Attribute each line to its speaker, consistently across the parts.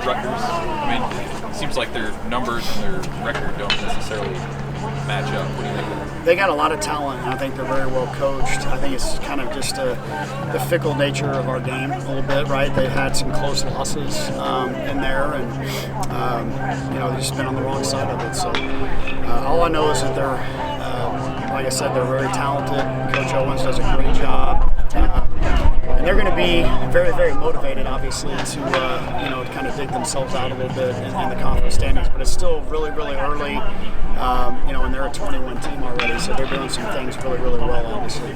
Speaker 1: Rutgers? I mean, it seems like their numbers and their record don't necessarily match up. What do you think of that?
Speaker 2: They got a lot of talent, and I think they're very well coached. I think it's kind of just the fickle nature of our game a little bit, right? They've had some close losses in there, and they've just been on the wrong side of it. So all I know is that they're, like I said, they're very talented. Coach Owens does a great job. And they're going to be very, very motivated, obviously, to kind of dig themselves out a little bit in the conference standings. But it's still really, really early, and they're a 21 team already, so they're doing some things really, really well, obviously.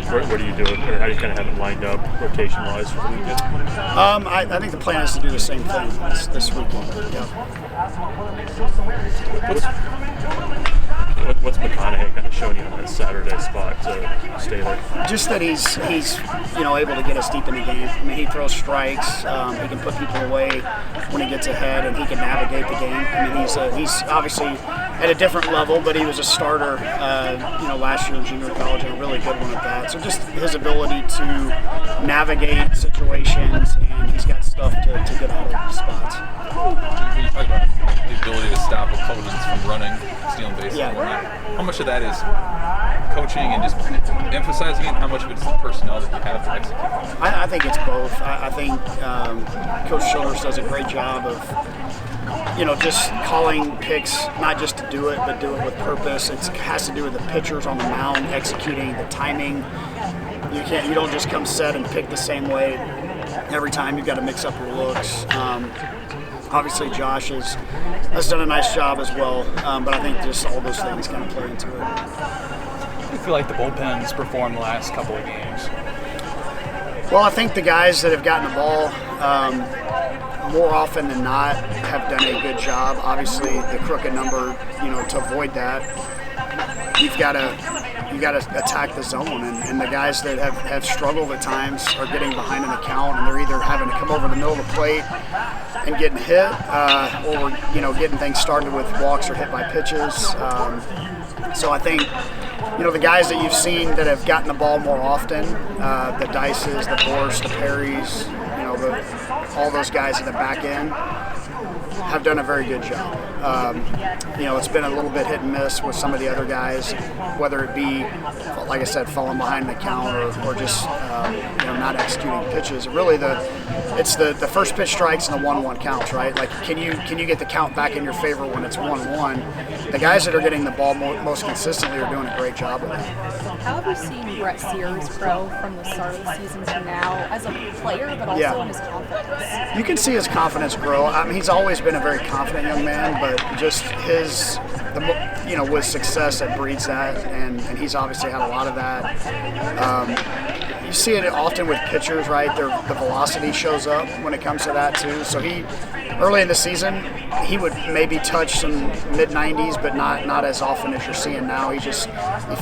Speaker 3: What are you doing, or how do you kind of have it lined up rotation-wise for the weekend?
Speaker 2: I think the plan is to do the same thing this weekend. Yeah.
Speaker 3: What's McConaughey kind of showing you on that Saturday spot to stay there?
Speaker 2: Just that he's able to get us deep in the game. I mean, he throws strikes. He can put people away when he gets ahead, and he can navigate the game. I mean, he's obviously at a different level, but he was a starter, last year in junior college, and a really good one at that. So just his ability to navigate situations, and he's got stuff to get out of spots.
Speaker 1: When you talk about the ability to stop opponents from running, stealing bases, how much of that is coaching and just emphasizing it? How much of it is the personnel that you have to execute?
Speaker 2: I think it's both. I think Coach Childers does a great job of just calling picks, not just to do it, but do it with purpose. It has to do with the pitchers on the mound executing the timing. You don't just come set and pick the same way every time. You've got to mix up your looks. Obviously, Josh has done a nice job as well, but I think just all those things kind of play into it.
Speaker 4: I feel like the bullpen's performed the last couple of games.
Speaker 2: Well, I think the guys that have gotten the ball more often than not have done a good job. Obviously, the crooked number, to avoid that, you got to attack the zone, and the guys that have struggled at times are getting behind in the count, and they're either having to come over the middle of the plate and getting hit, or getting things started with walks or hit by pitches. So I think the guys that you've seen that have gotten the ball more often, the Dices, the Borst, the Perrys, all those guys in the back end have done a very good job. It's been a little bit hit and miss with some of the other guys, whether it be, like I said, falling behind the count or just not executing pitches. Really, it's the first pitch strikes and the 1-1 counts, right? Like, can you get the count back in your favor when it's 1-1? The guys that are getting the ball most consistently are doing a great job of it.
Speaker 5: How have you seen Brett Sears grow from the start of the season to now as a player, but also in his confidence?
Speaker 2: You can see his confidence grow. I mean, he's always been a very confident young man, but just with success that breeds that, and he's obviously had a lot of that. You see it often with pitchers, right? The velocity shows up when it comes to that too. So early in the season, he would maybe touch some mid-90s, but not as often as you're seeing now. He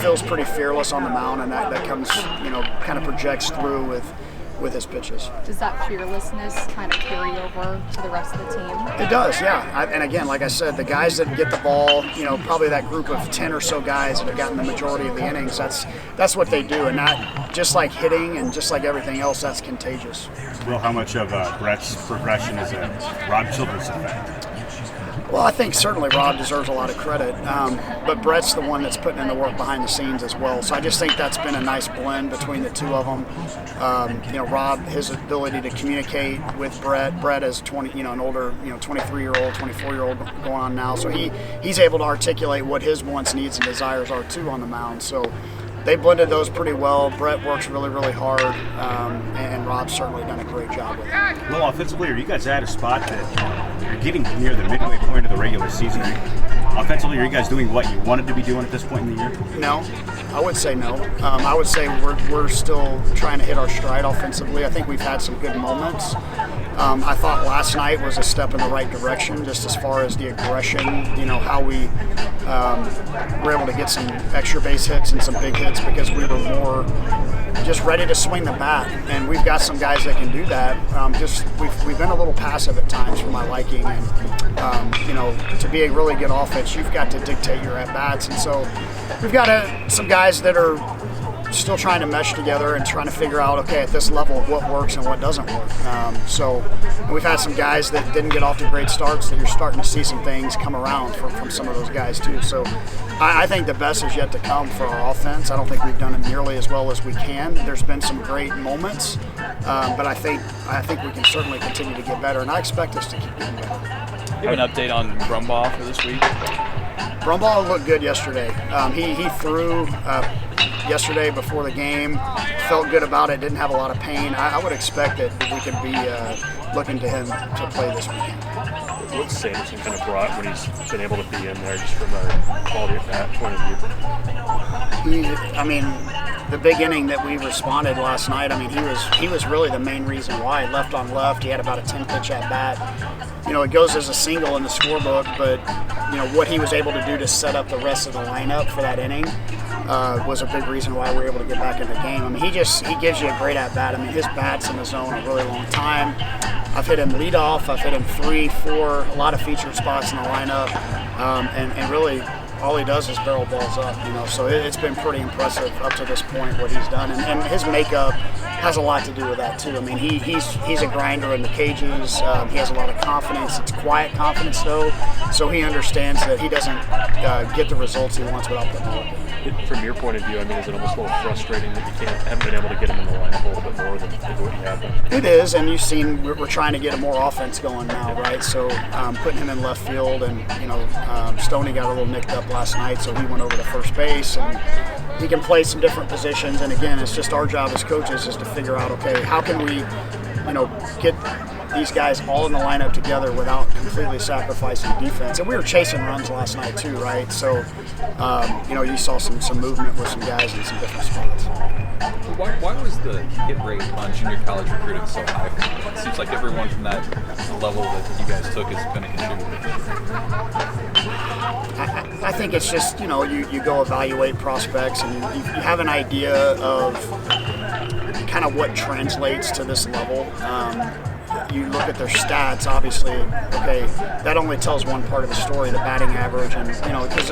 Speaker 2: feels pretty fearless on the mound, and that comes, kind of projects through with his pitches.
Speaker 5: Does that fearlessness kind of carry over to the rest of the team?
Speaker 2: It does, yeah. And again, like I said, the guys that get the ball, probably that group of 10 or so guys that have gotten the majority of the innings, that's what they do. And that, just like hitting and just like everything else, that's contagious.
Speaker 6: Well, how much of Brett's progression is a Rob Childress effect?
Speaker 2: Well, I think certainly Rob deserves a lot of credit, but Brett's the one that's putting in the work behind the scenes as well. So I just think that's been a nice blend between the two of them. Rob, his ability to communicate with Brett. Brett is an older, 23-year-old, 24-year-old going on now. So he's able to articulate what his wants, needs, and desires are too on the mound. So they blended those pretty well. Brett works really, really hard, and Rob's certainly done a great job with it.
Speaker 6: Well, offensively, are you guys at a spot that you're getting near the midway point of the regular season? Offensively, are you guys doing what you wanted to be doing at this point in the year?
Speaker 2: No, I would say no. I would say we're still trying to hit our stride offensively. I think we've had some good moments. I thought last night was a step in the right direction, just as far as the aggression, how we were able to get some extra base hits and some big hits because we were more just ready to swing the bat. And we've got some guys that can do that. We've been a little passive at times for my liking. And, to be a really good offense, you've got to dictate your at-bats. And so we've got some guys that are still trying to mesh together and trying to figure out, okay, at this level, what works and what doesn't work. So we've had some guys that didn't get off to great starts that you're starting to see some things come around from some of those guys too. So I think the best is yet to come for our offense. I don't think we've done it nearly as well as we can. There's been some great moments, but I think we can certainly continue to get better, and I expect us to keep getting better.
Speaker 4: You have an update on Brumbaugh for this week?
Speaker 2: Brumbaugh looked good yesterday. He threw yesterday before the game, felt good about it, didn't have a lot of pain. I would expect that we could be looking to him to play this weekend.
Speaker 3: What's Sanderson kind of brought when he's been able to be in there, just from a quality of that point of view?
Speaker 2: The big inning that we responded last night, he was really the main reason why. Left on left, he had about a 10-pitch at bat. It goes as a single in the scorebook, but what he was able to do to set up the rest of the lineup for that inning was a big reason why we were able to get back in the game. He gives you a great at bat. His bat's in the zone a really long time. I've hit him leadoff, I've hit him 3, 4, a lot of featured spots in the lineup, and really all he does is barrel balls up. So it's been pretty impressive up to this point what he's done, and his makeup has a lot to do with that too. He's a grinder in the cages. He has a lot of confidence. It's quiet confidence though, so he understands that he doesn't get the results he wants without putting the work in.
Speaker 3: From your point of view, is it almost a little frustrating that you haven't been able to get him in the lineup a little bit more than what you have been?
Speaker 2: It is, and you've seen we're trying to get more offense going now, right? So putting him in left field, and Stoney got a little nicked up last night, so he went over to first base, and he can play some different positions. And again, it's just our job as coaches is to figure out, okay, how can we, get these guys all in the lineup together without completely sacrificing defense. And we were chasing runs last night too, right? So, you saw some movement with some guys in some different spots.
Speaker 1: Why was the hit rate on junior college recruiting so high? It seems like everyone from that level that you guys took has been a contributor.
Speaker 2: I think it's just, you go evaluate prospects, and you have an idea of kind of what translates to this level. You look at their stats, obviously, okay, that only tells one part of the story, the batting average, and, because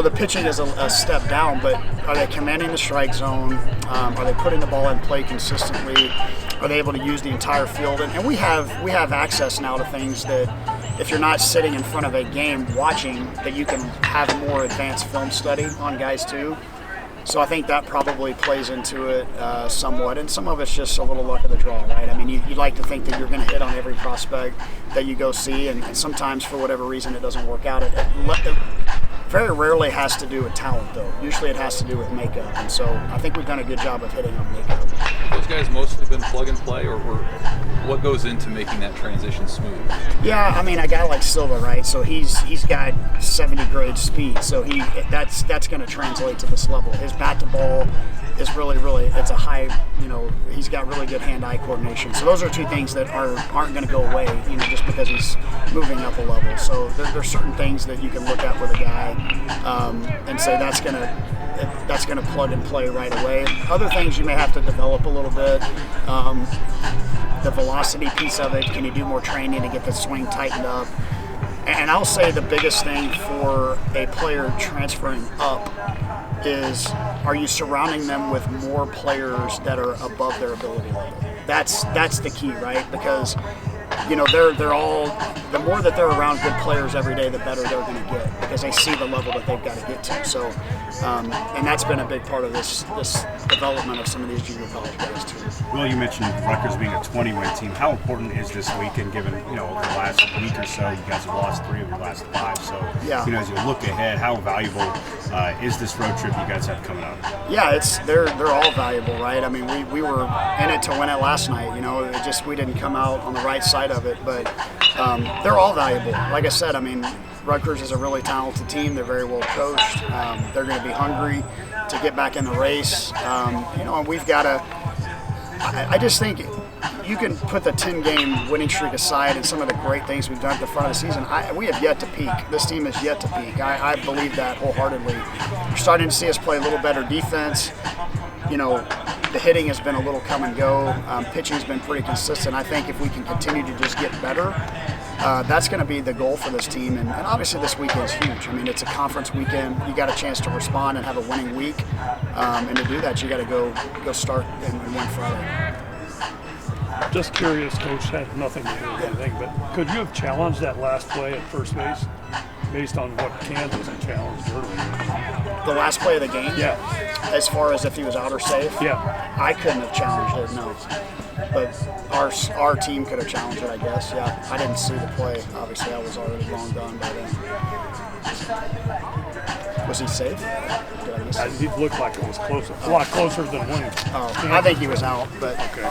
Speaker 2: the pitching is a step down, but are they commanding the strike zone? Are they putting the ball in play consistently? Are they able to use the entire field? And we have access now to things that, if you're not sitting in front of a game watching, that you can have more advanced film study on guys too. So I think that probably plays into it somewhat, and some of it's just a little luck of the draw, right? You'd like to think that you're going to hit on every prospect that you go see, and sometimes for whatever reason it doesn't work out. It very rarely has to do with talent, though. Usually it has to do with makeup, and so I think we've done a good job of hitting on makeup.
Speaker 1: Those guys mostly been plug and play, or what goes into making that transition smooth?
Speaker 2: Yeah, a guy like Silva, right? So he's got 70 grade speed, so that's going to translate to this level. His bat to ball is really, it's a high, he's got really good hand-eye coordination. So those are two things that aren't going to go away, just because he's moving up a level. So there's certain things that you can look at with a guy and say that's going to plug and play right away. Other things you may have to develop a little bit. The velocity piece of it, can you do more training to get the swing tightened up? And I'll say the biggest thing for a player transferring up is, are you surrounding them with more players that are above their ability level? That's the key, right? Because they're all, the more that they're around good players every day, the better they're going to get, because they see the level that they've got to get to. So, and that's been a big part of this development of some of these junior college guys too.
Speaker 6: Will, you mentioned Rutgers being a 20-win team. How important is this weekend, given the last week or so, you guys have lost 3 of your last 5? So,
Speaker 2: yeah.
Speaker 6: As you look ahead, how valuable is this road trip you guys have coming up?
Speaker 2: Yeah, they're all valuable, right? We were in it to win it last night. We didn't come out on the right side of it, but they're all valuable. Like I said, Rutgers is a really talented team. They're very well coached. They're going to be hungry to get back in the race. And we've got to. I just think you can put the 10-game winning streak aside and some of the great things we've done at the front of the season. We have yet to peak. This team has yet to peak. I believe that wholeheartedly. You're starting to see us play a little better defense. The hitting has been a little come and go. Pitching's been pretty consistent. I think if we can continue to just get better, that's going to be the goal for this team. And obviously this weekend is huge. I mean, it's a conference weekend. You got a chance to respond and have a winning week. And to do that, you got to go start and win Friday.
Speaker 7: Just curious, Coach, had nothing to do with anything, but could you have challenged that last play at first base based on what Kansas had challenged earlier?
Speaker 2: The last play of the game?
Speaker 7: Yeah.
Speaker 2: As far as if he was out or safe?
Speaker 7: Yeah.
Speaker 2: I couldn't have challenged it, no. But our team could have challenged it, I guess. Yeah. I didn't see the play. Obviously, I was already long gone by then. Was he safe? Did I miss it?
Speaker 7: He looked like it was closer, a lot closer than when.
Speaker 2: I think he was out, but
Speaker 7: Okay.